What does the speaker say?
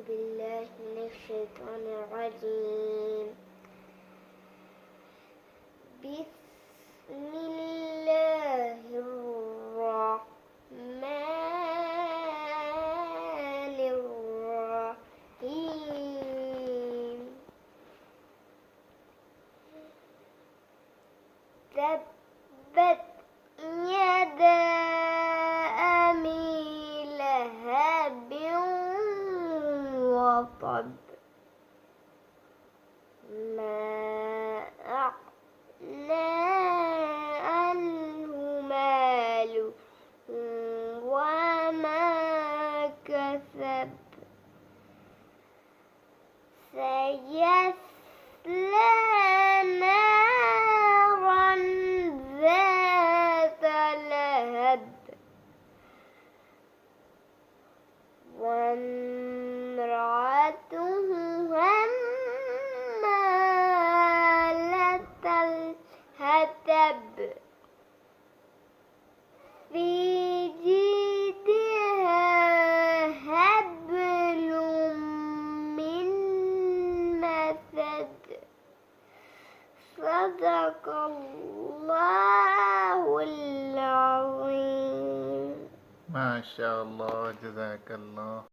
بالله من الشيطان الرجيم. بسم الله الرحمن الرحيم. تبت يدا أبي لهب وطب. ما أغنى عنه ماله وما كسب. سيصلى نارا ذات لهب وامرأته حمالة الحطب في جيدها حبل من مسد. صدق الله العظيم. ما شاء الله، جزاك الله.